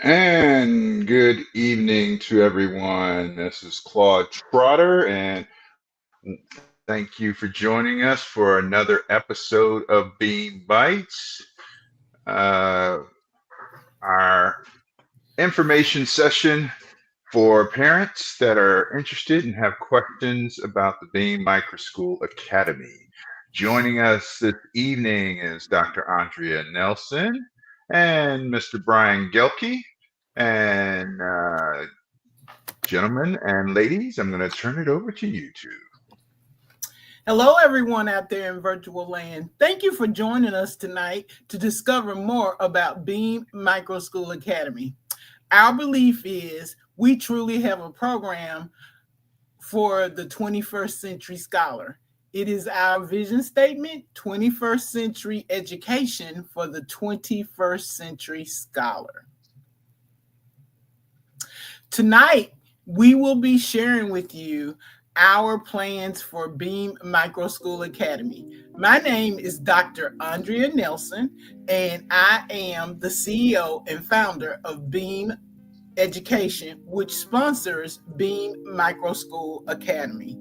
And good evening to everyone. This is Claude Trotter, and thank you for joining us for another episode of Bean Bites, uh, our information session for parents that are interested and have questions about the Bean Microschool Academy. Joining us this evening is Dr. Andrea Nelson and Mr. Brian Gelke. And gentlemen and ladies, I'm going to turn it over to you two. Hello, everyone out there in virtual land. Thank you for joining us tonight to discover more about Beam Microschool Academy. Our belief is we truly have a program for the 21st century scholar. It is our vision statement, 21st century education for the 21st century scholar. Tonight, we will be sharing with you our plans for Beam Microschool Academy. My name is Dr. Andrea Nelson, and I am the CEO and founder of Beam Education, which sponsors Beam Microschool Academy.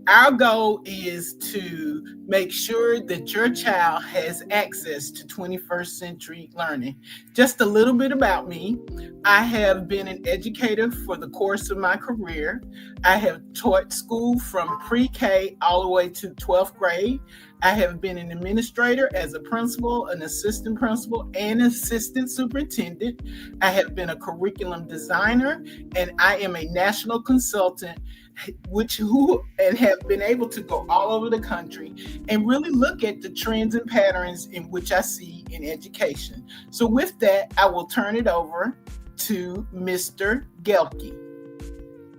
Our goal is to make sure that your child has access to 21st century learning. Just a little bit about me. I have been an educator for the course of my career. I have taught school from pre-K all the way to 12th grade. I have been an administrator as a principal, an assistant principal, and assistant superintendent. I have been a curriculum designer, and I am a national consultant and have been able to go all over the country and really look at the trends and patterns in which I see in education. So with that, I will turn it over to Mr. Gelke.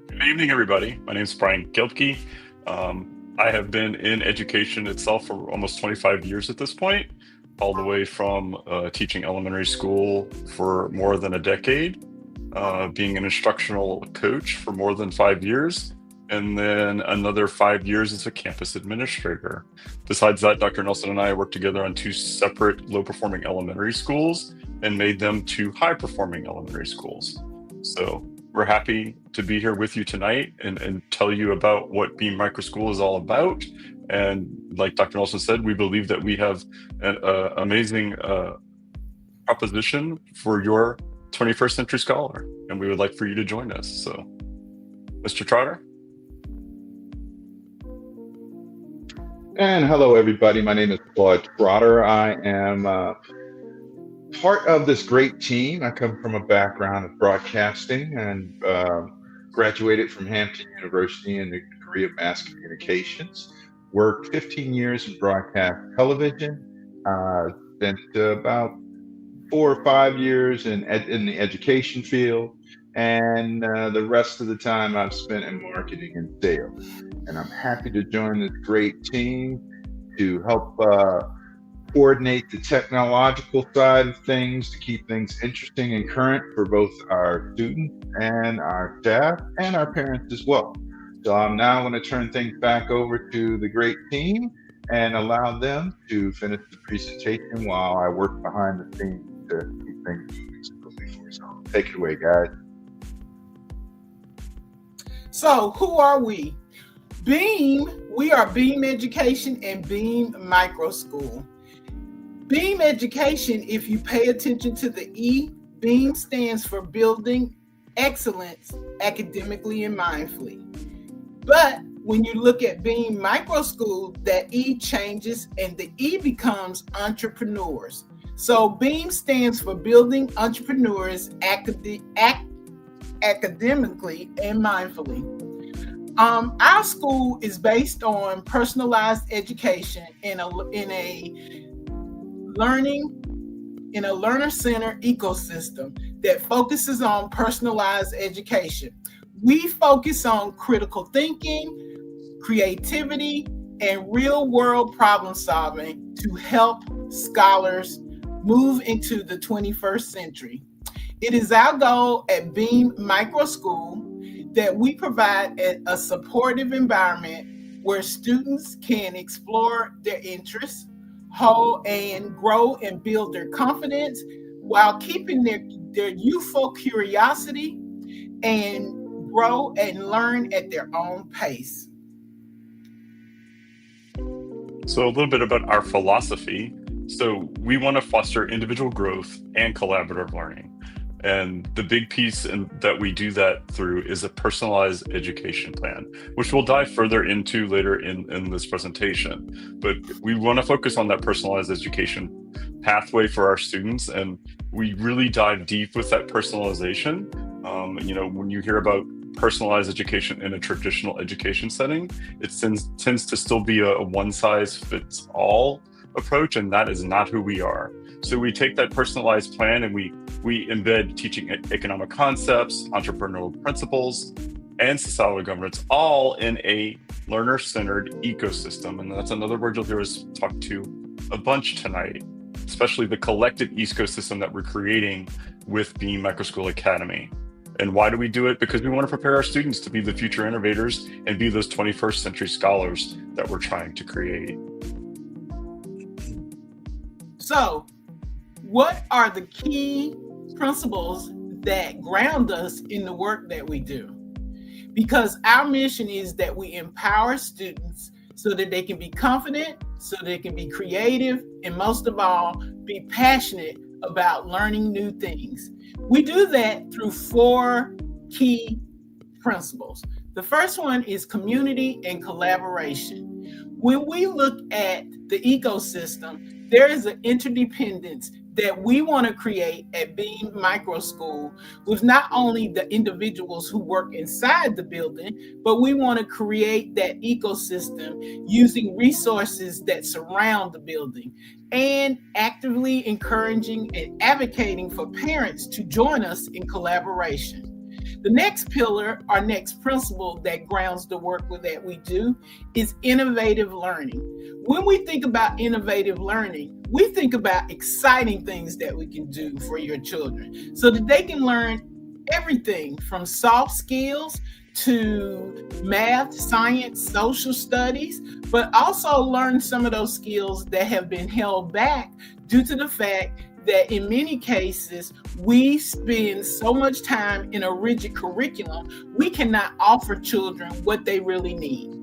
Good evening, everybody. My name is Brian Gelke. I have been in education itself for almost 25 years at this point, all the way from teaching elementary school for more than a decade, being an instructional coach for more than 5 years, and then another 5 years as a campus administrator. Besides that, Dr. Nelson and I worked together on 2 separate low-performing elementary schools and made them 2 high-performing elementary schools. So we're happy to be here with you tonight and tell you about what Beam Microschool is all about. And like Dr. Nelson said, we believe that we have an amazing proposition for your 21st century scholar, and we would like for you to join us. So, Mr. Trotter. And hello, everybody. My name is Claude Trotter. I am part of this great team. I come from a background of broadcasting and graduated from Hampton University in the degree of mass communications. Worked 15 years in broadcast television. Spent about 4 or 5 years in the education field. And the rest of the time I've spent in marketing and sales. And I'm happy to join this great team to help coordinate the technological side of things to keep things interesting and current for both our students and our staff and our parents as well. So I'm now going to turn things back over to the great team and allow them to finish the presentation while I work behind the scenes to keep things moving smoothly for us. So take it away, guys. So who are we? We are Beam Education and Beam Microschool. Beam Education, if you pay attention to the E, Beam stands for Building Excellence Academically and Mindfully. But when you look at Beam Microschool, that E changes and the E becomes entrepreneurs. So Beam stands for Building Entrepreneurs Academically and Mindfully. Our school is based on personalized education in a learner-centered ecosystem that focuses on personalized education. We focus on critical thinking, creativity, and real-world problem solving to help scholars move into the 21st century. It is our goal at Beam Microschool that we provide a supportive environment where students can explore their interests, and grow and build their confidence, while keeping their youthful curiosity and grow and learn at their own pace. So, a little bit about our philosophy. So, we want to foster individual growth and collaborative learning. And the big piece that we do that through is a personalized education plan, which we'll dive further into later in this presentation. But we want to focus on that personalized education pathway for our students. And we really dive deep with that personalization. When you hear about personalized education in a traditional education setting, it tends to still be a one-size-fits-all approach, and that is not who we are. So we take that personalized plan and we embed teaching economic concepts, entrepreneurial principles, and societal governance all in a learner-centered ecosystem. And that's another word you'll hear us talk to a bunch tonight, especially the collective ecosystem that we're creating with Beam Microschool Academy. And why do we do it? Because we want to prepare our students to be the future innovators and be those 21st century scholars that we're trying to create. So, what are the key principles that ground us in the work that we do? Because our mission is that we empower students so that they can be confident, so they can be creative, and most of all, be passionate about learning new things. We do that through 4 key principles. The first one is community and collaboration. When we look at the ecosystem, there is an interdependence that we want to create at Beam Microschool with not only the individuals who work inside the building, but we want to create that ecosystem using resources that surround the building and actively encouraging and advocating for parents to join us in collaboration. The next pillar, our next principle that grounds the work that we do is innovative learning. When we think about innovative learning, we think about exciting things that we can do for your children so that they can learn everything from soft skills to math, science, social studies, but also learn some of those skills that have been held back due to the fact that in many cases, we spend so much time in a rigid curriculum, we cannot offer children what they really need.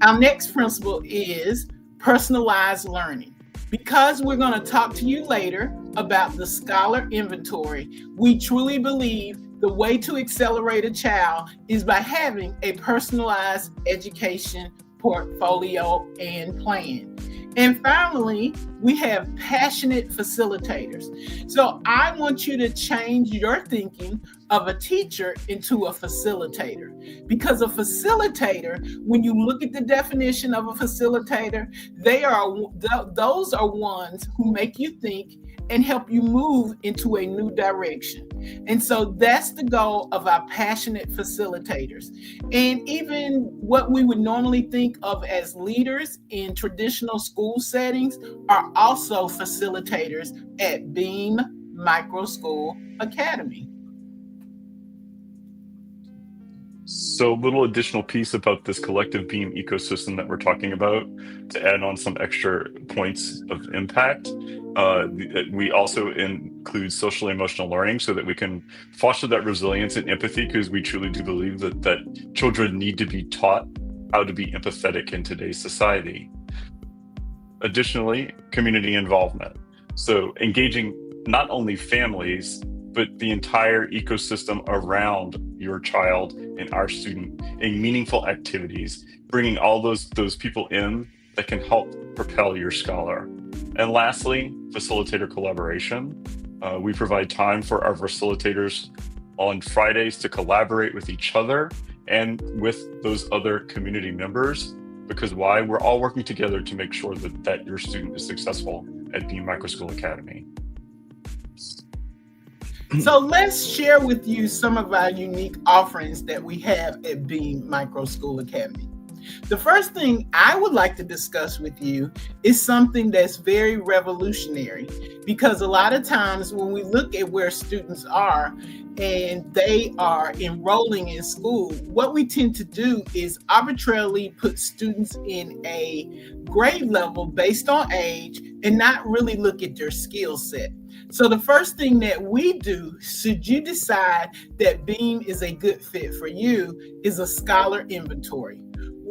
Our next principle is personalized learning. Because we're going to talk to you later about the scholar inventory, we truly believe the way to accelerate a child is by having a personalized education portfolio and plan. And finally, we have passionate facilitators. So I want you to change your thinking of a teacher into a facilitator. Because a facilitator, when you look at the definition of a facilitator, those are ones who make you think and help you move into a new direction. And so that's the goal of our passionate facilitators. And even what we would normally think of as leaders in traditional school settings are also facilitators at Beam Microschool Academy. So, a little additional piece about this collective Beam ecosystem that we're talking about to add on some extra points of impact. We also include social emotional learning so that we can foster that resilience and empathy, because we truly do believe that children need to be taught how to be empathetic in today's society. Additionally, community involvement. So engaging not only families, but the entire ecosystem around your child and our student in meaningful activities, bringing all those people in that can help propel your scholar. And lastly, facilitator collaboration. We provide time for our facilitators on Fridays to collaborate with each other and with those other community members. Because why? We're all working together to make sure that your student is successful at Beam Microschool Academy. So let's share with you some of our unique offerings that we have at Beam Microschool Academy. The first thing I would like to discuss with you is something that's very revolutionary, because a lot of times when we look at where students are and they are enrolling in school, what we tend to do is arbitrarily put students in a grade level based on age and not really look at their skill set. So the first thing that we do, should you decide that Beam is a good fit for you, is a scholar inventory.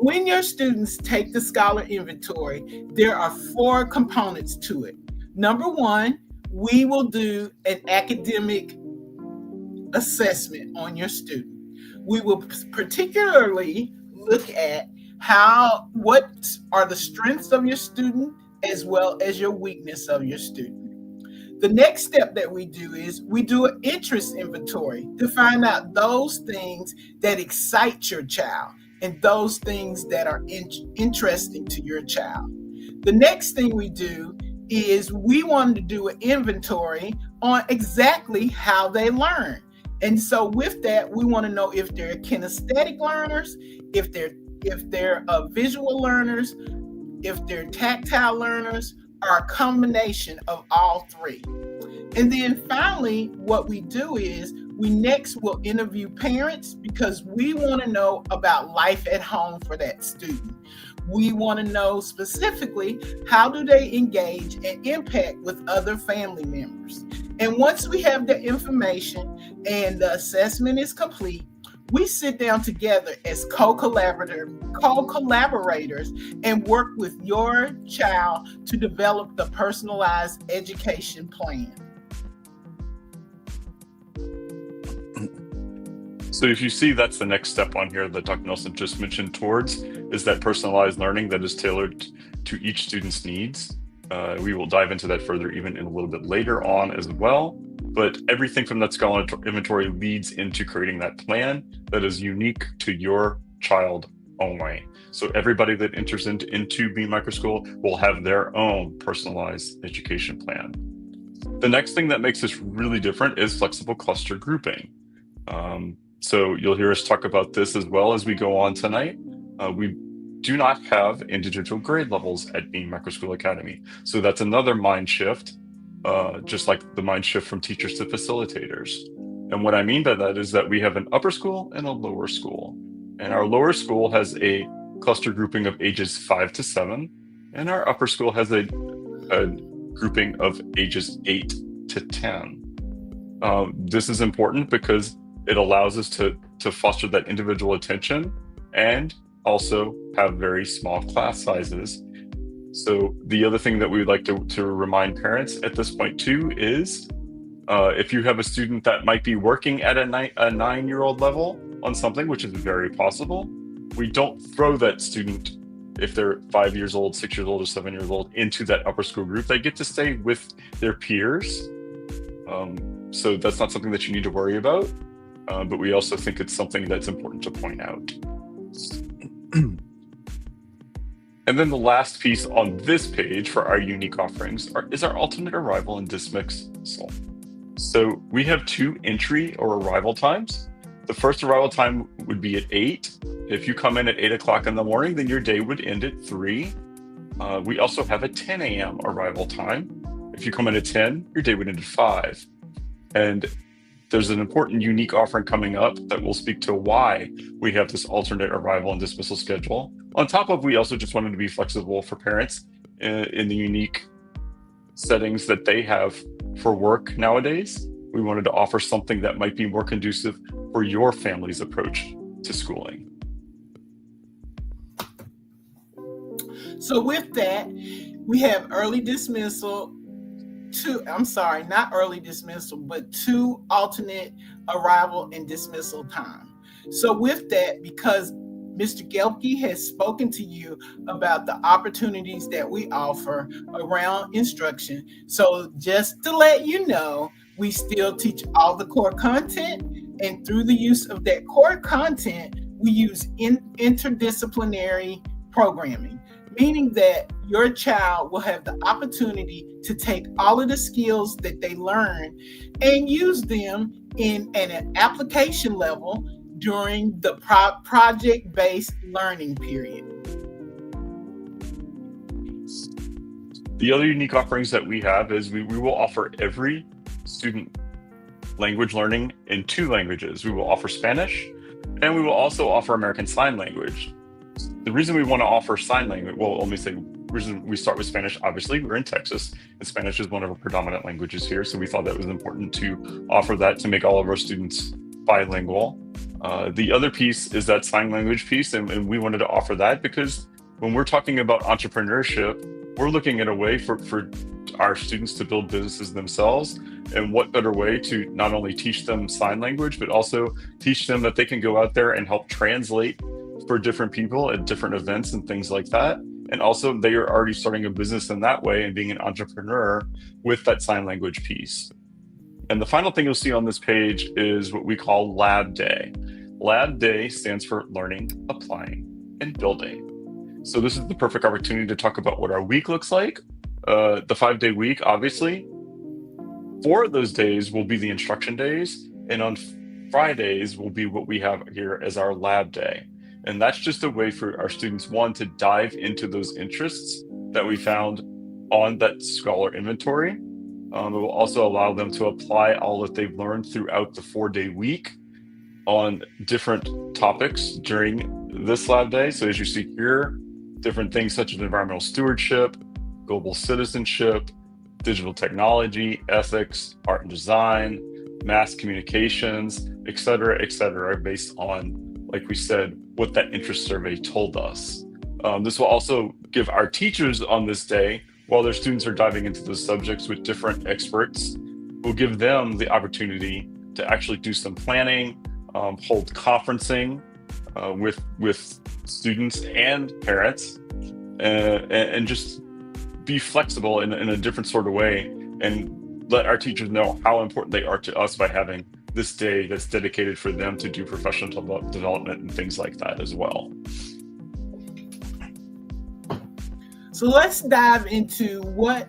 When your students take the scholar inventory, there are 4 components to it. Number 1, we will do an academic assessment on your student. We will particularly look at what are the strengths of your student as well as your weakness of your student. The next step that we do is we do an interest inventory to find out those things that excite your child and those things that are interesting to your child. The next thing we do is we want to do an inventory on exactly how they learn. And so with that, we want to know if they're kinesthetic learners, if they're visual learners, if they're tactile learners, or a combination of all 3. And then finally, what we do is we next will interview parents, because we want to know about life at home for that student. We want to know specifically, how do they engage and impact with other family members? And once we have the information and the assessment is complete, we sit down together as co-collaborators and work with your child to develop the personalized education plan. So if you see, that's the next step on here that Dr. Nelson just mentioned towards, is that personalized learning that is tailored to each student's needs. We will dive into that further even in a little bit later on as well. But everything from that scholar inventory leads into creating that plan that is unique to your child only. So everybody that enters into Beam Microschool will have their own personalized education plan. The next thing that makes this really different is flexible cluster grouping. So you'll hear us talk about this as well as we go on tonight. We do not have individual grade levels at Beam Microschool Academy. So that's another mind shift, just like the mind shift from teachers to facilitators. And what I mean by that is that we have an upper school and a lower school. And our lower school has a cluster grouping of ages 5 to 7, and our upper school has a grouping of ages 8 to 10. This is important because it allows us to foster that individual attention and also have very small class sizes. So the other thing that we would like to remind parents at this point too is if you have a student that might be working at a 9-year-old level on something, which is very possible, we don't throw that student, if they're 5 years old, 6 years old, or 7 years old, into that upper school group. They get to stay with their peers. So that's not something that you need to worry about. But we also think it's something that's important to point out. And then the last piece on this page for our unique offerings is our alternate arrival and dismissal. So we have 2 entry or arrival times. The first arrival time would be at 8. If you come in at 8 o'clock in the morning, then your day would end at 3. We also have a 10 a.m. arrival time. If you come in at 10, your day would end at 5. And there's an important unique offering coming up that will speak to why we have this alternate arrival and dismissal schedule. On top of, we also just wanted to be flexible for parents in the unique settings that they have for work nowadays. We wanted to offer something that might be more conducive for your family's approach to schooling. So with that, we have early dismissal, not early dismissal, but 2 alternate arrival and dismissal time. So with that, because Mr. Gelke has spoken to you about the opportunities that we offer around instruction. So just to let you know, we still teach all the core content, and through the use of that core content, we use interdisciplinary programming, meaning that your child will have the opportunity to take all of the skills that they learn and use them at an application level during the project-based learning period. The other unique offerings that we have is we will offer every student language learning in 2 languages. We will offer Spanish, and we will also offer American Sign Language. The reason we want to offer sign language, well, let me say, the reason we start with Spanish, obviously, we're in Texas, and Spanish is one of our predominant languages here, so we thought that was important to offer that to make all of our students bilingual. The other piece is that sign language piece, and we wanted to offer that because when we're talking about entrepreneurship, we're looking at a way for our students to build businesses themselves. And what better way to not only teach them sign language, but also teach them that they can go out there and help translate for different people at different events and things like that. And also they are already starting a business in that way and being an entrepreneur with that sign language piece. And the final thing you'll see on this page is what we call Lab Day. Lab Day stands for learning, applying, and building. So this is the perfect opportunity to talk about what our week looks like. The 5-day week, obviously. 4 of those days will be the instruction days, and on Fridays will be what we have here as our lab day. And that's just a way for our students, one, to dive into those interests that we found on that scholar inventory. It will also allow them to apply all that they've learned throughout the 4-day week on different topics during this lab day. So as you see here, different things such as environmental stewardship, global citizenship, digital technology, ethics, art and design, mass communications, et cetera, based on, like we said, what that interest survey told us. This will also give our teachers on this day, while their students are diving into those subjects with different experts, will give them the opportunity to actually do some planning, hold conferencing with students and parents, and just be flexible in a different sort of way, and let our teachers know how important they are to us by having this day that's dedicated for them to do professional development and things like that as well. So let's dive into what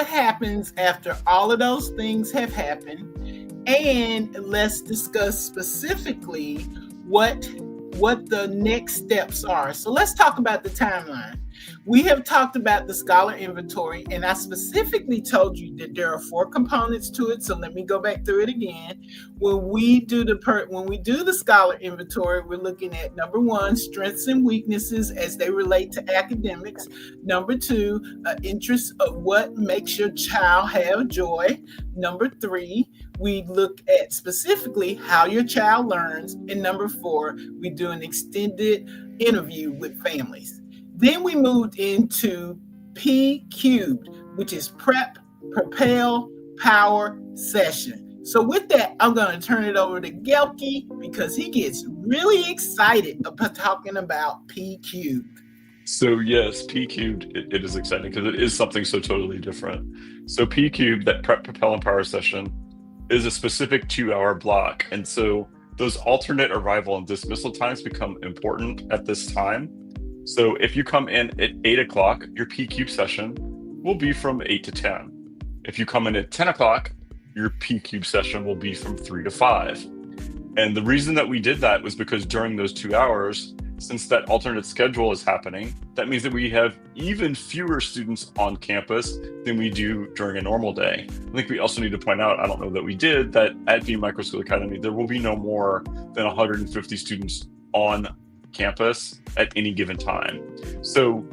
happens after all of those things have happened, and let's discuss specifically what the next steps are. So let's talk about the timeline. We have talked about the scholar inventory, and I specifically told you that there are 4 components to it. So let me go back through it again. When we do the scholar inventory, we're looking at number 1, strengths and weaknesses as they relate to academics. Number 2, interest of what makes your child have joy. Number 3, we look at specifically how your child learns. And number 4, we do an extended interview with families. Then we moved into P cubed, which is prep, propel, power, session. So with that, I'm going to turn it over to Gelke because he gets really excited about talking about P cubed. So yes, P cubed, it is exciting because it is something so totally different. So P cubed, that prep, propel, and power session, is a specific 2-hour block. And so those alternate arrival and dismissal times become important at this time. So if you come in at 8 o'clock, your P cube session will be from 8 to 10. If you come in at 10 o'clock, your P cube session will be from 3 to 5. And the reason that we did that was because during those 2 hours, since that alternate schedule is happening, that means that we have even fewer students on campus than we do during a normal day. I think we also need to point out, I don't know that we did, that at Beam Microschool Academy, there will be no more than 150 students on campus at any given time. So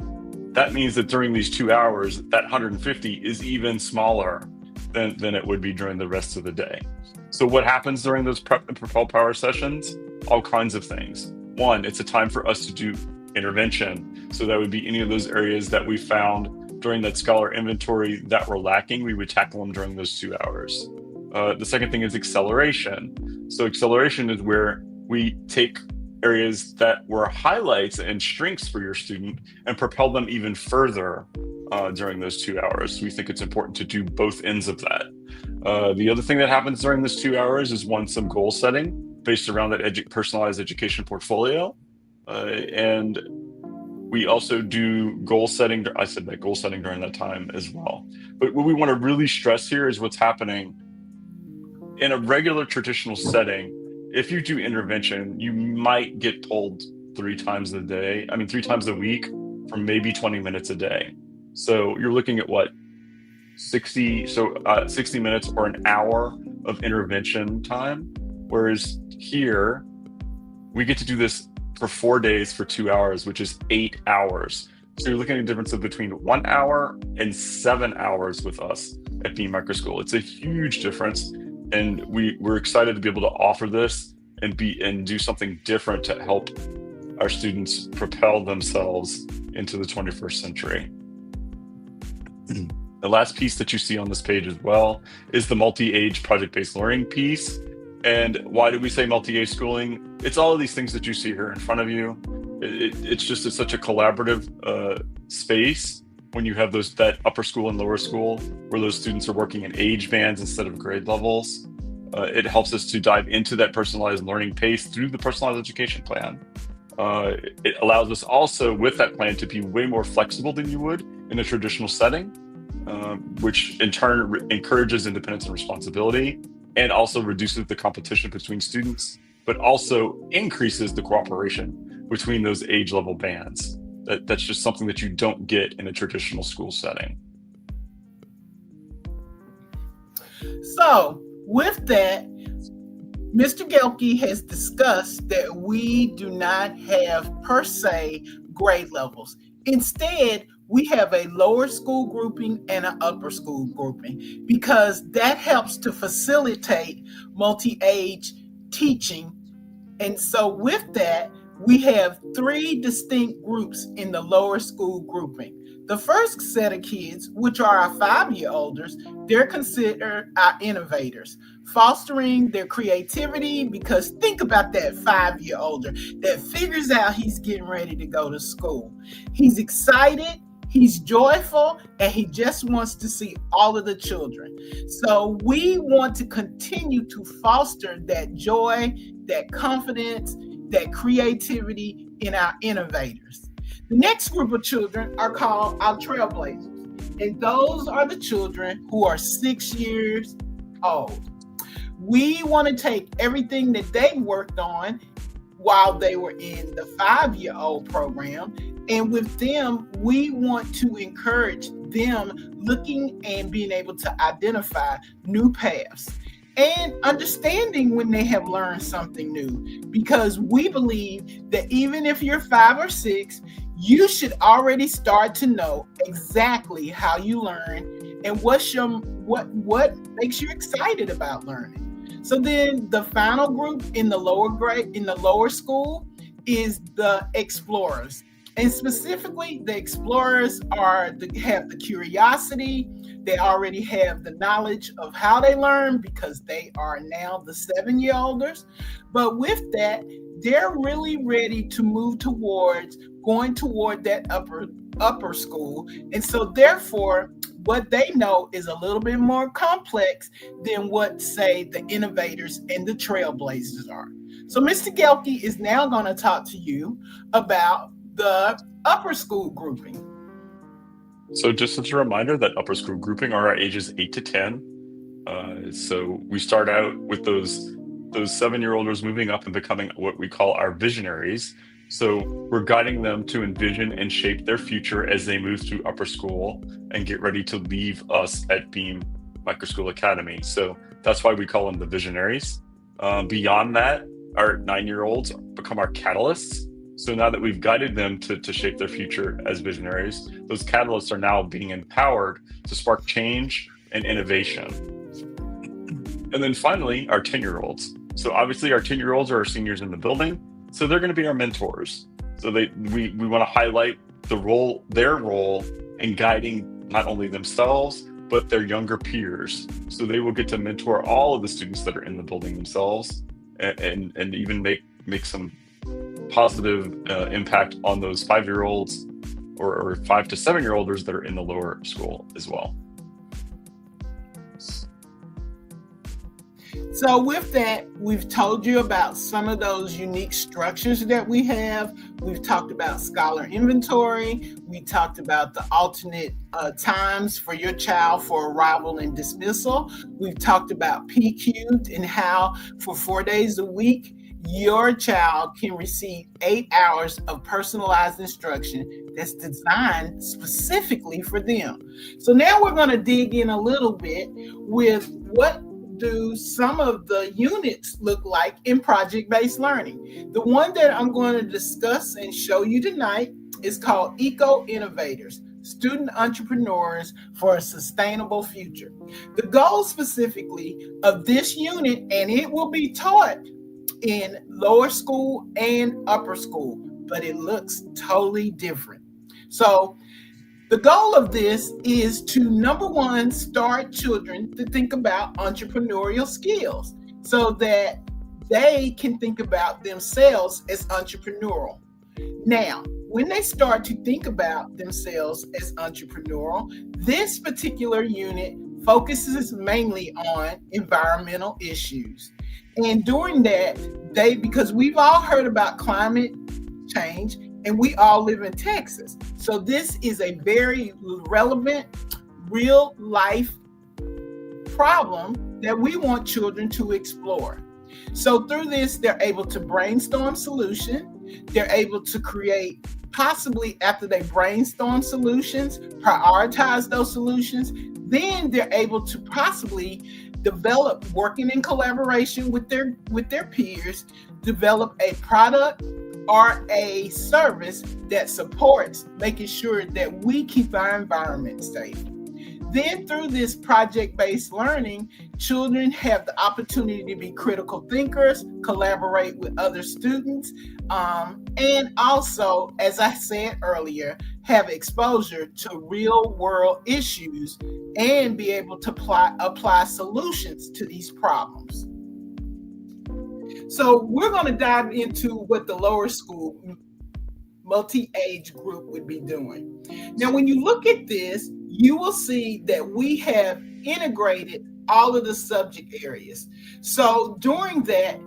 that means that during these 2 hours, that 150 is even smaller than it would be during the rest of the day. So what happens during those prep and propel power sessions? All kinds of things. 1, it's a time for us to do intervention. So that would be any of those areas that we found during that scholar inventory that were lacking, we would tackle them during those 2 hours. The second thing is acceleration. So acceleration is where we take areas that were highlights and strengths for your student and propel them even further during those 2 hours. We think it's important to do both ends of that. The other thing that happens during this 2 hours is some goal setting based around that personalized education portfolio. And we also do goal setting. I said that goal setting during that time as well. But what we want to really stress here is what's happening in a regular traditional setting. If you do intervention, you might get told 3 times a week for maybe 20 minutes a day. So you're looking at 60 minutes or an hour of intervention time, whereas here we get to do this for 4 days for 2 hours, which is 8 hours. So you're looking at a difference of between 1 hour and 7 hours with us at Beam Microschool. It's a huge difference, and we're excited to be able to offer this and do something different to help our students propel themselves into the 21st century. The last piece that you see on this page as well is the multi-age project-based learning piece. And why do we say multi-age schooling? It's all of these things that you see here in front of you. It's such a collaborative space when you have that upper school and lower school where those students are working in age bands instead of grade levels. It helps us to dive into that personalized learning pace through the personalized education plan. It allows us also with that plan to be way more flexible than you would in a traditional setting, which in turn encourages independence and responsibility, and also reduces the competition between students, but also increases the cooperation between those age level bands. That's just something that you don't get in a traditional school setting. So with that, Mr. Gelke has discussed that we do not have per se grade levels. Instead, we have a lower school grouping and an upper school grouping because that helps to facilitate multi-age teaching. And so with that, we have 3 distinct groups in the lower school grouping. The first set of kids, which are our 5-year-olders, they're considered our innovators, fostering their creativity, because think about that 5-year-older that figures out he's getting ready to go to school. He's excited, he's joyful, and he just wants to see all of the children. So we want to continue to foster that joy, that confidence, that creativity in our innovators. The next group of children are called our trailblazers, and those are the children who are 6 years old. We want to take everything that they worked on while they were in the 5-year-old program, and with them, we want to encourage them looking and being able to identify new paths and understanding when they have learned something new, because we believe that even if you're 5 or 6, you should already start to know exactly how you learn and what makes you excited about learning. So then the final group in the lower school is the explorers. And specifically, the explorers have the curiosity. They already have the knowledge of how they learn because they are now the 7-year-olders. But with that, they're really ready to move towards going toward that upper school. And so therefore, what they know is a little bit more complex than what, say, the innovators and the trailblazers are. So Mr. Gelke is now going to talk to you about the upper school grouping. So just as a reminder that upper school grouping are our ages 8 to 10. So we start out with those 7-year-olders moving up and becoming what we call our visionaries. So we're guiding them to envision and shape their future as they move through upper school and get ready to leave us at Beam Microschool Academy. So that's why we call them the visionaries. Beyond that, our 9-year-olds become our catalysts. So now that we've guided them to shape their future as visionaries, those catalysts are now being empowered to spark change and innovation. And then finally, our 10-year-olds. So obviously our 10-year-olds are our seniors in the building, so they're going to be our mentors. So we want to highlight their role in guiding not only themselves, but their younger peers. So they will get to mentor all of the students that are in the building themselves and even make some positive impact on those 5-year-olds or 5 to 7-year-olders that are in the lower school as well. So with that, we've told you about some of those unique structures that we have. We've talked about scholar inventory. We talked about the alternate times for your child for arrival and dismissal. We've talked about PQ and how for 4 days a week, your child can receive 8 hours of personalized instruction that's designed specifically for them. So now we're going to dig in a little bit with what do some of the units look like in project-based learning. The one that I'm going to discuss and show you tonight is called Eco Innovators, Student Entrepreneurs for a Sustainable Future. The goal specifically of this unit, and it will be taught in lower school and upper school, but it looks totally different. So the goal of this is to, number one, start children to think about entrepreneurial skills so that they can think about themselves as entrepreneurial. Now, when they start to think about themselves as entrepreneurial, this particular unit focuses mainly on environmental issues. And during that, because we've all heard about climate change, and we all live in Texas. So this is a very relevant, real life problem that we want children to explore. So through this, they're able to brainstorm solutions. They're able to create, possibly after they brainstorm solutions, prioritize those solutions. Then they're able to possibly develop, working in collaboration with their peers, develop a product or a service that supports making sure that we keep our environment safe. Then through this project-based learning, children have the opportunity to be critical thinkers, collaborate with other students, and also, as I said earlier, have exposure to real-world issues and be able to apply solutions to these problems. So we're going to dive into what the lower school multi-age group would be doing. Now, when you look at this, you will see that we have integrated all of the subject areas. So during that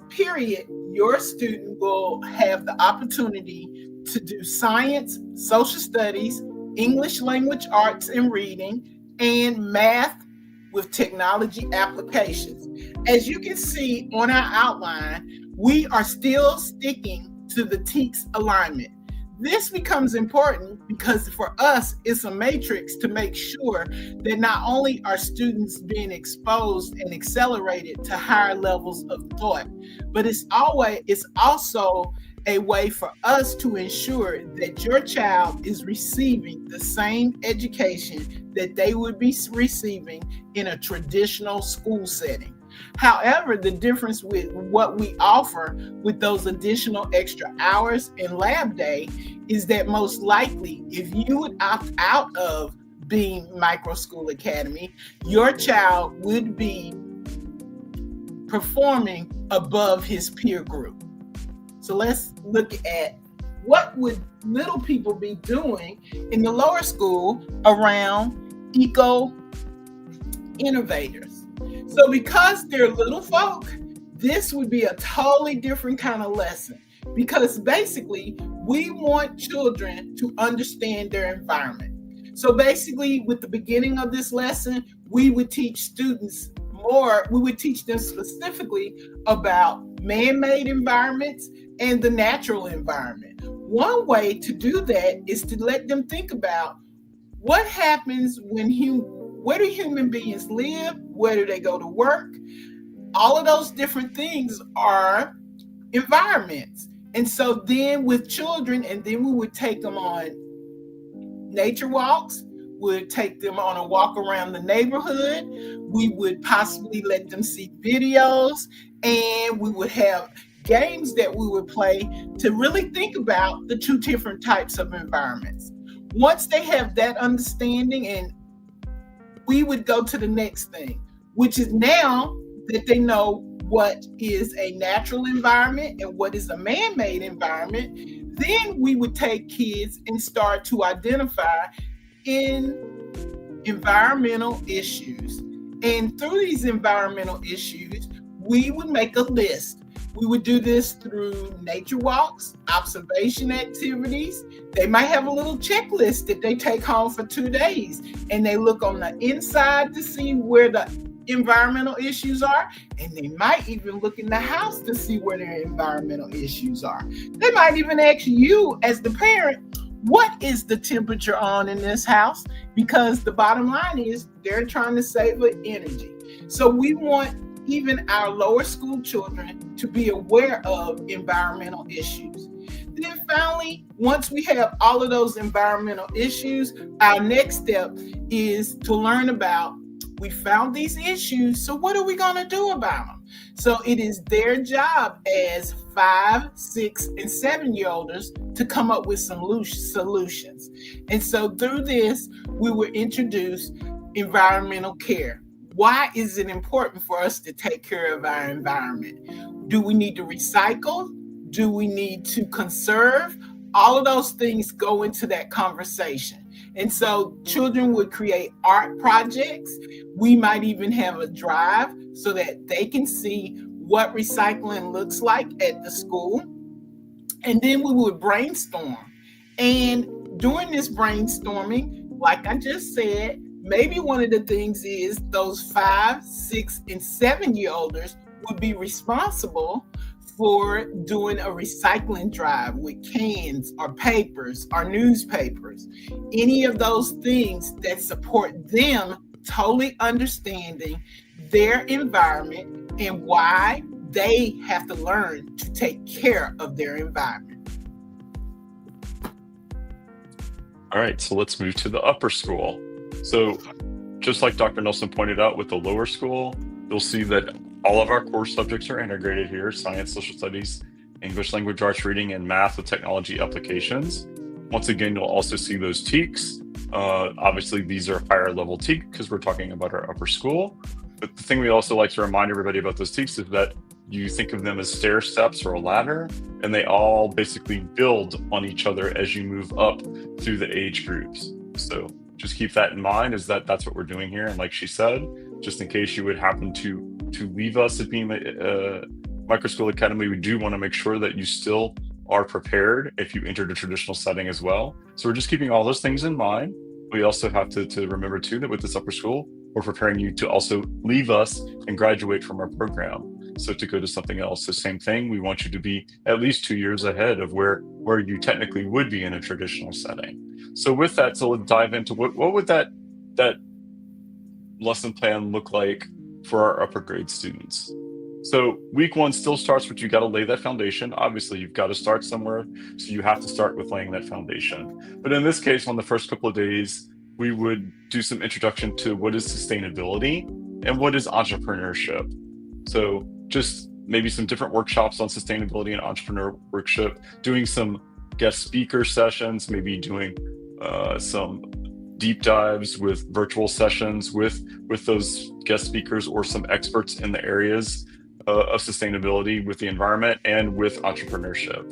period, your student will have the opportunity to do science, social studies, English language arts and reading, and math with technology applications. As you can see on our outline, we are still sticking to the TEKS alignment. This becomes important because for us, it's a matrix to make sure that not only are students being exposed and accelerated to higher levels of thought, but it's also a way for us to ensure that your child is receiving the same education that they would be receiving in a traditional school setting. However, the difference with what we offer with those additional extra hours in lab day is that most likely, if you would opt out of Beam Microschool Academy, your child would be performing above his peer group. So let's look at what would little people be doing in the lower school around eco innovators. So because they're little folk, this would be a totally different kind of lesson, because basically we want children to understand their environment. So basically with the beginning of this lesson, we would teach students we would teach them specifically about man-made environments and the natural environment. One way to do that is to let them think about what happens where do human beings live? Where do they go to work? All of those different things are environments. And so then with children, and then we would take them on nature walks, would take them on a walk around the neighborhood. We would possibly let them see videos, and we would have games that we would play to really think about the two different types of environments. Once they have that understanding, and we would go to the next thing, which is now that they know what is a natural environment and what is a man-made environment, then we would take kids and start to identify in environmental issues. And through these environmental issues, we would make a list. We would do this through nature walks, observation activities. They might have a little checklist that they take home for 2 days, and they look on the inside to see where the environmental issues are, and they might even look in the house to see where their environmental issues are. They might even ask you as the parent, what is the temperature on in this house? Because the bottom line is they're trying to save energy. So we want even our lower school children to be aware of environmental issues. Then finally, once we have all of those environmental issues, our next step is to learn about, we found these issues, so what are we going to do about them? So it is their job as 5, 6, and 7-year-olds to come up with some solutions. And so through this, we will introduce environmental care. Why is it important for us to take care of our environment? Do we need to recycle? Do we need to conserve? All of those things go into that conversation. And so children would create art projects. We might even have a drive so that they can see what recycling looks like at the school. And then we would brainstorm. And during this brainstorming, like I just said, maybe one of the things is those 5, 6, and 7-year-olds would be responsible for doing a recycling drive with cans or papers or newspapers, any of those things that support them totally understanding their environment and why they have to learn to take care of their environment. All right, so let's move to the upper school. So just like Dr. Nelson pointed out with the lower school, you'll see that all of our core subjects are integrated here: science, social studies, English language arts, reading, and math with technology applications. Once again, you'll also see those TEKs. Obviously, these are higher level TEK because we're talking about our upper school. But the thing we also like to remind everybody about those TEKs is that you think of them as stair steps or a ladder, and they all basically build on each other as you move up through the age groups. So just keep that in mind, is that that's what we're doing here. And like she said, just in case you would happen to leave us at being Microschool Academy, we do want to make sure that you still are prepared if you entered a traditional setting as well. So we're just keeping all those things in mind. We also have to remember too that with this upper school, we're preparing you to also leave us and graduate from our program. So to go to something else, the same thing, we want you to be at least 2 years ahead of where you technically would be in a traditional setting. So with that, so let's dive into what would that lesson plan look like for our upper grade students. So week 1 still starts with, you got to lay that foundation. Obviously, you've got to start somewhere, so you have to start with laying that foundation. But in this case, on the first couple of days, we would do some introduction to what is sustainability and what is entrepreneurship. So just maybe some different workshops on sustainability and entrepreneurship, doing some guest speaker sessions, maybe doing some deep dives with virtual sessions with those guest speakers or some experts in the areas of sustainability with the environment and with entrepreneurship.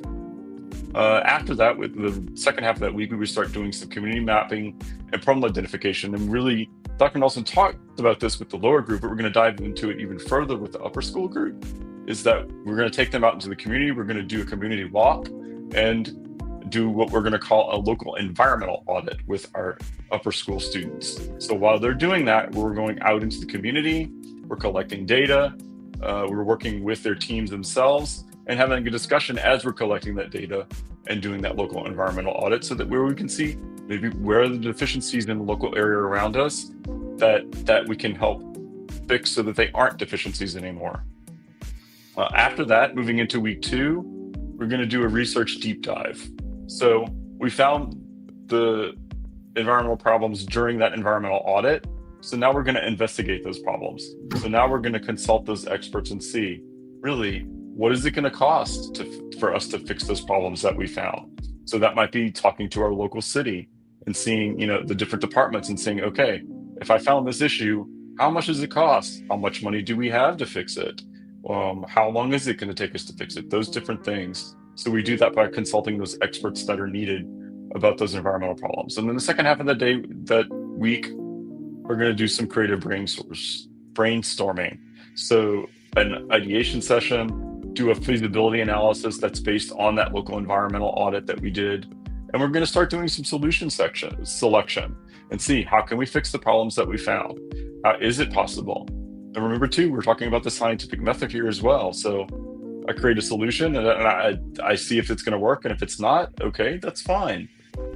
After that, with the second half of that week, we would start doing some community mapping and problem identification. And really, Dr. Nelson talked about this with the lower group, but we're going to dive into it even further with the upper school group, is that we're going to take them out into the community. We're going to do a community walk and do what we're going to call a local environmental audit with our upper school students. So while they're doing that, we're going out into the community, we're collecting data, we're working with their teams themselves and having a discussion as we're collecting that data and doing that local environmental audit, so that where we can see maybe where are the deficiencies in the local area around us that we can help fix so that they aren't deficiencies anymore. After that, moving into week 2, we're going to do a research deep dive. So we found the environmental problems during that environmental audit. So now we're going to investigate those problems. So now we're going to consult those experts and see, really, what is it going to cost for us to fix those problems that we found? So that might be talking to our local city and seeing, the different departments and saying, okay, if I found this issue, how much does it cost? How much money do we have to fix it? How long is it going to take us to fix it? Those different things. So we do that by consulting those experts that are needed about those environmental problems. And then the second half of the day, that week, we're going to do some creative brainstorming. So an ideation session, do a feasibility analysis that's based on that local environmental audit that we did. And we're going to start doing some solution selection and see, how can we fix the problems that we found? Is it possible? And remember too, we're talking about the scientific method here as well. So I create a solution and I see if it's going to work. And if it's not, okay, that's fine.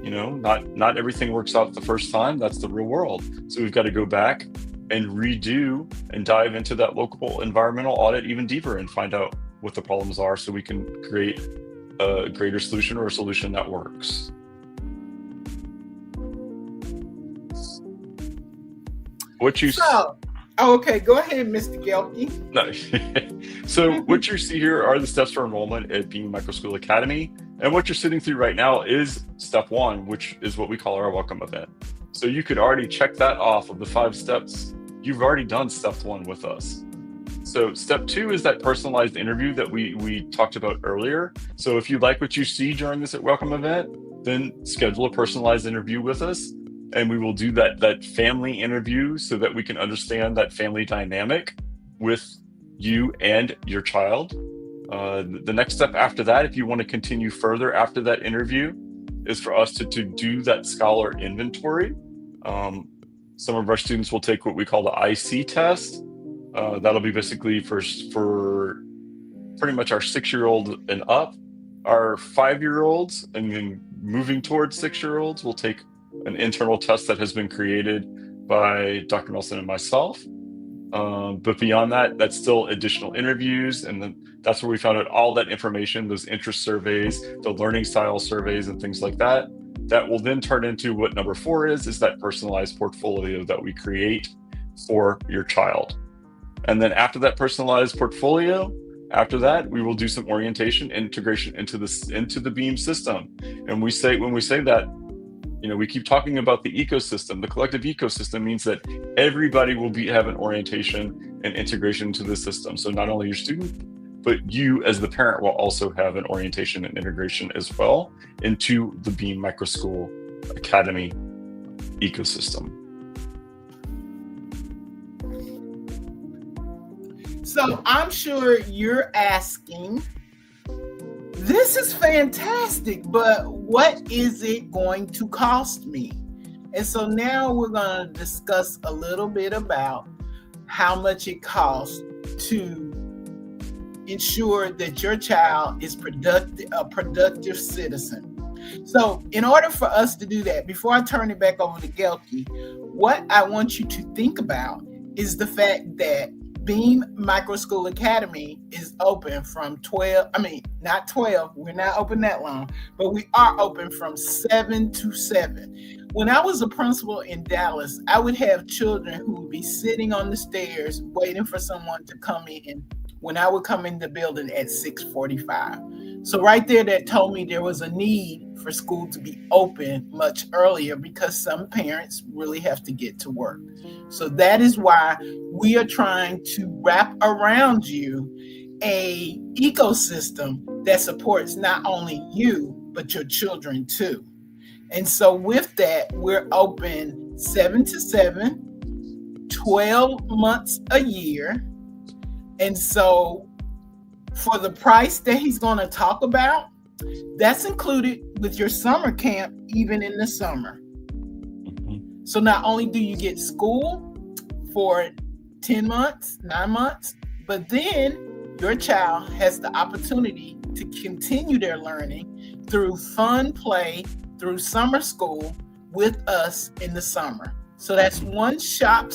Not everything works out the first time. That's the real world. So we've got to go back and redo and dive into that local environmental audit even deeper and find out what the problems are so we can create a greater solution or a solution that works. Okay, go ahead, Mr. Gelke. No. So what you see here are the steps for enrollment at Beam Microschool Academy. And what you're sitting through right now is step 1, which is what we call our welcome event. So you could already check that off of the 5 steps. You've already done step 1 with us. So step 2 is that personalized interview that we talked about earlier. So if you like what you see during this welcome event, then schedule a personalized interview with us. And we will do that family interview so that we can understand that family dynamic with you and your child. The next step after that, if you want to continue further after that interview, is for us to do that scholar inventory. Some of our students will take what we call the IC test. That'll be basically for pretty much our 6-year-old and up. Our 5-year-olds and then moving towards 6-year-olds will take an internal test that has been created by Dr. Nelson and myself. But beyond that, that's still additional interviews. And then that's where we found out all that information, those interest surveys, the learning style surveys and things like that. That will then turn into what number 4 is that personalized portfolio that we create for your child. And then after that personalized portfolio, after that, we will do some orientation integration into the Beam system. And when we say that, we keep talking about the ecosystem. The collective ecosystem means that everybody will have an orientation and integration into the system. So not only your student, but you as the parent will also have an orientation and integration as well into the Beam Microschool Academy ecosystem. So I'm sure you're asking, this is fantastic, but what is it going to cost me? And so now we're going to discuss a little bit about how much it costs to ensure that your child is a productive citizen. So in order for us to do that, before I turn it back over to Gelke, what I want you to think about is the fact that Beam Microschool Academy is open from 12, not 12, we're not open that long, but we are open from 7 to 7. When I was a principal in Dallas, I would have children who would be sitting on the stairs waiting for someone to come in when I would come in the building at 6:45. So right there, that told me there was a need for school to be open much earlier because some parents really have to get to work. So that is why we are trying to wrap around you a ecosystem that supports not only you, but your children too. And so with that, we're open 7 to 7, 12 months a year. And so for the price that he's going to talk about, that's included with your summer camp, even in the summer. Mm-hmm. So not only do you get school for 10 months, 9 months, but then your child has the opportunity to continue their learning through fun play, through summer school with us in the summer. So that's one-stop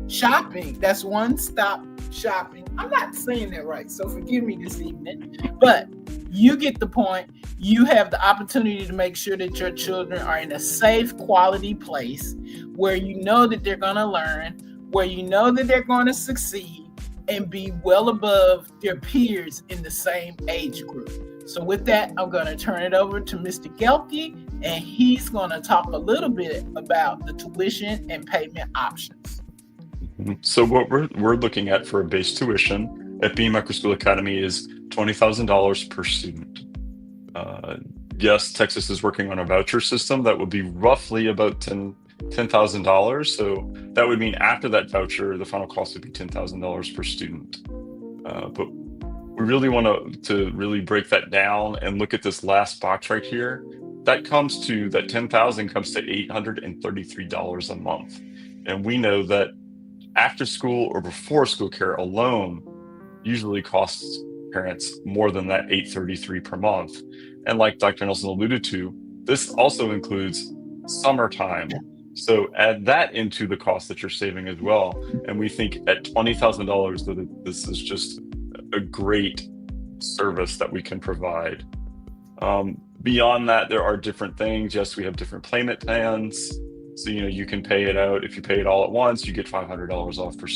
shopping. That's one-stop shopping. I'm not saying that right, so forgive me this evening, but you get the point. You have the opportunity to make sure that your children are in a safe, quality place where you know that they're going to learn, where you know that they're going to succeed and be well above their peers in the same age group. So with that, I'm going to turn it over to Mr. Gelke, and he's going to talk a little bit about the tuition and payment options. So what we're looking at for a base tuition at Beam Microschool Academy is $20,000 per student. Yes, Texas is working on a voucher system that would be roughly about $10,000. So that would mean after that voucher, the final cost would be $10,000 per student. But we really want to really break that down and look at this last box right here. That $10,000 comes to $833 a month. And we know that after school or before school care alone usually costs parents more than that $833 per month. And like Dr. Nelson alluded to, this also includes summertime. So add that into the cost that you're saving as well. And we think at $20,000 that this is just a great service that we can provide. Beyond that, there are different things. Yes, we have different payment plans. So, you can pay it out. If you pay it all at once, you get $500 off per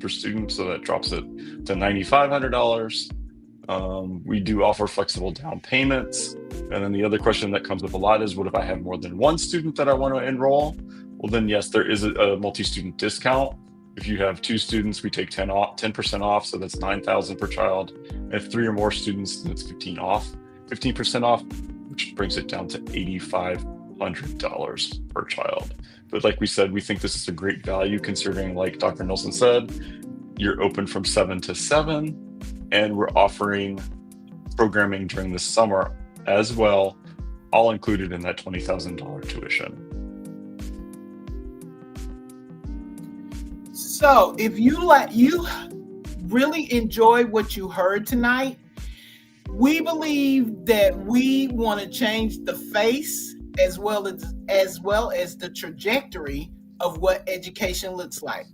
student. So that drops it to $9,500. We do offer flexible down payments. And then the other question that comes up a lot is, what if I have more than one student that I want to enroll? Well, then yes, there is a multi-student discount. If you have 2 students, we take 10% off. So that's $9,000 per child. If 3 or more students, then it's 15% off, which brings it down to $8,500 per child. But like we said, we think this is a great value considering, like Dr. Nelson said, you're open from 7 to 7, and we're offering programming during the summer as well, all included in that $20,000 tuition. So if you really enjoyed what you heard tonight, we believe that we want to change the face as well as the trajectory of what education looks like.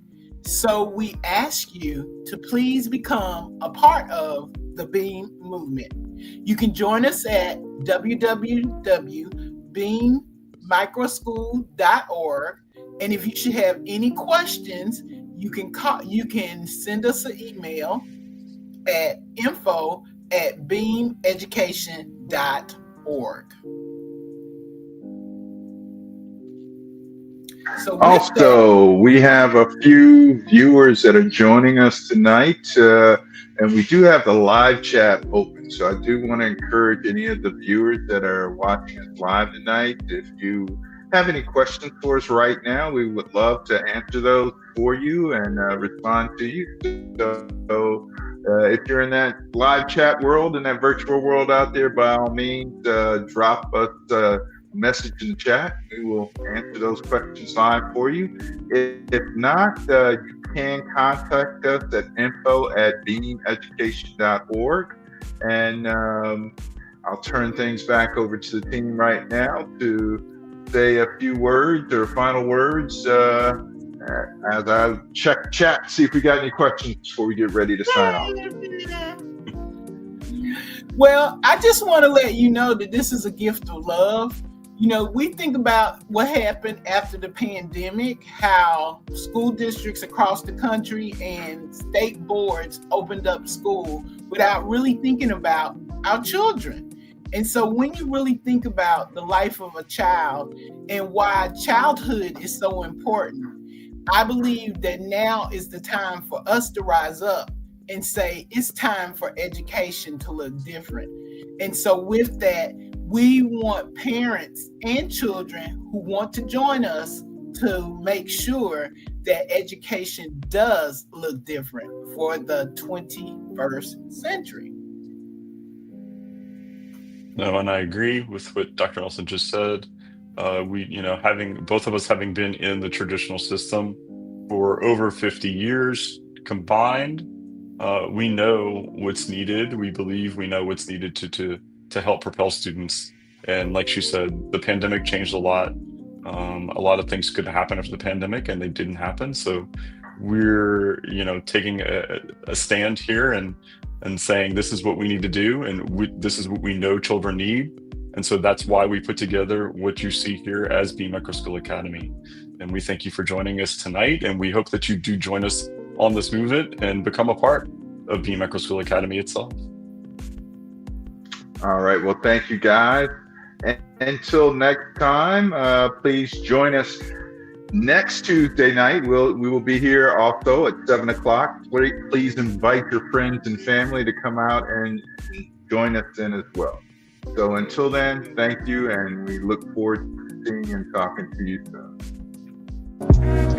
So we ask you to please become a part of the BEAM movement. You can join us at www.beammicroschool.org. And if you should have any questions, you can send us an email at info@beameducation.org. So also, we have a few viewers that are joining us tonight, and we do have the live chat open. So I do want to encourage any of the viewers that are watching us live tonight, if you have any questions for us right now, we would love to answer those for you and respond to you. So if you're in that live chat world, in that virtual world out there, by all means, drop us a message in the chat. We will answer those questions live for you. If not, you can contact us at info@beameducation.org. And I'll turn things back over to the team right now to say a few words or final words as I check chat, see if we got any questions before we get ready to sign off. Well, I just want to let you know that this is a gift of love. We think about what happened after the pandemic, how school districts across the country and state boards opened up school without really thinking about our children. And so when you really think about the life of a child and why childhood is so important, I believe that now is the time for us to rise up and say it's time for education to look different. And so with that, we want parents and children who want to join us to make sure that education does look different for the 21st century. No, and I agree with what Dr. Nelson just said. Both of us having been in the traditional system for over 50 years combined, we know what's needed. We believe we know what's needed to help propel students. And like she said, the pandemic changed a lot. A lot of things could happen after the pandemic, and they didn't happen. So we're, taking a stand here and saying this is what we need to do, and this is what we know children need. And so that's why we put together what you see here as BEAM Microschool Academy. And we thank you for joining us tonight, and we hope that you do join us on this movement and become a part of BEAM Microschool Academy itself. All right, well, thank you guys. And until next time, please join us next Tuesday night. We will be here also at 7 o'clock. Please invite your friends and family to come out and join us in as well. So until then, thank you, and we look forward to seeing and talking to you soon.